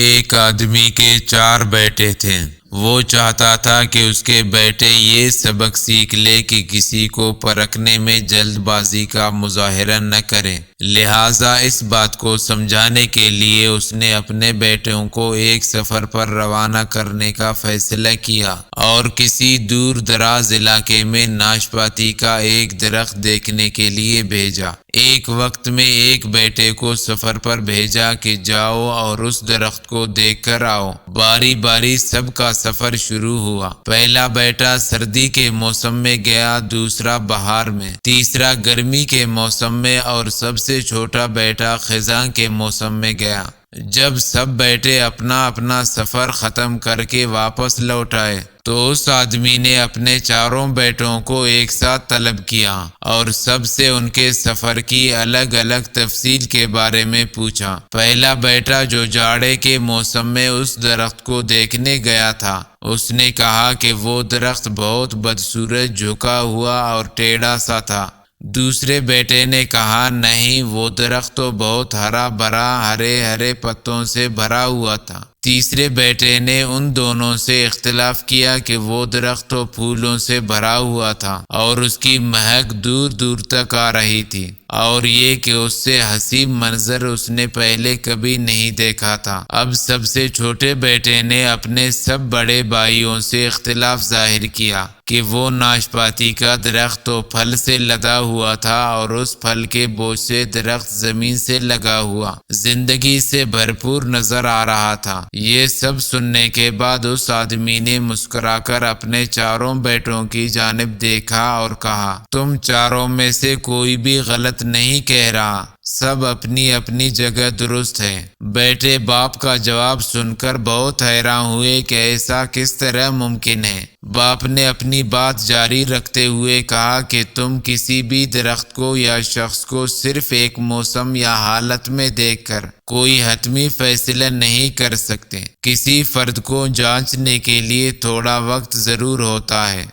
ایک آدمی کے 4 بیٹے تھے۔ وہ چاہتا تھا کہ اس کے بیٹے یہ سبق سیکھ لے کہ کسی کو پرکھنے میں جلد بازی کا مظاہرہ نہ کریں۔ لہٰذا اس بات کو سمجھانے کے لیے اس نے اپنے بیٹوں کو ایک سفر پر روانہ کرنے کا فیصلہ کیا اور کسی دور دراز علاقے میں ناشپاتی کا ایک درخت دیکھنے کے لیے بھیجا۔ ایک وقت میں ایک بیٹے کو سفر پر بھیجا کہ جاؤ اور اس درخت کو دیکھ کر آؤ۔ باری باری سب کا سفر شروع ہوا۔ پہلا بیٹا سردی کے موسم میں گیا، دوسرا بہار میں، تیسرا گرمی کے موسم میں اور سب سے چھوٹا بیٹا خزاں کے موسم میں گیا۔ جب سب بیٹے اپنا اپنا سفر ختم کر کے واپس لوٹ آئے تو اس آدمی نے اپنے 4 بیٹوں کو ایک ساتھ طلب کیا اور سب سے ان کے سفر کی الگ الگ تفصیل کے بارے میں پوچھا۔ پہلا بیٹا جو جاڑے کے موسم میں اس درخت کو دیکھنے گیا تھا، اس نے کہا کہ وہ درخت بہت بدصورت، جھکا ہوا اور ٹیڑھا سا تھا۔ دوسرے بیٹے نے کہا نہیں، وہ درخت تو بہت ہرا بھرا، ہرے ہرے پتوں سے بھرا ہوا تھا۔ تیسرے بیٹے نے ان دونوں سے اختلاف کیا کہ وہ درخت تو پھولوں سے بھرا ہوا تھا اور اس کی مہک دور دور تک آ رہی تھی، اور یہ کہ اس سے حسین منظر اس نے پہلے کبھی نہیں دیکھا تھا۔ اب سب سے چھوٹے بیٹے نے اپنے سب بڑے بھائیوں سے اختلاف ظاہر کیا کہ وہ ناشپاتی کا درخت تو پھل سے لدا ہوا تھا اور اس پھل کے بوجھ سے درخت زمین سے لگا ہوا زندگی سے بھرپور نظر آ رہا تھا۔ یہ سب سننے کے بعد اس آدمی نے مسکرا کر اپنے 4 بیٹوں کی جانب دیکھا اور کہا، تم 4 میں سے کوئی بھی غلط نہیں کہہ رہا، سب اپنی اپنی جگہ درست ہے۔ بیٹے باپ کا جواب سن کر بہت حیران ہوئے کہ ایسا کس طرح ممکن ہے۔ باپ نے اپنی بات جاری رکھتے ہوئے کہا کہ تم کسی بھی درخت کو یا شخص کو صرف ایک موسم یا حالت میں دیکھ کر کوئی حتمی فیصلہ نہیں کر سکتے۔ کسی فرد کو جانچنے کے لیے تھوڑا وقت ضرور ہوتا ہے۔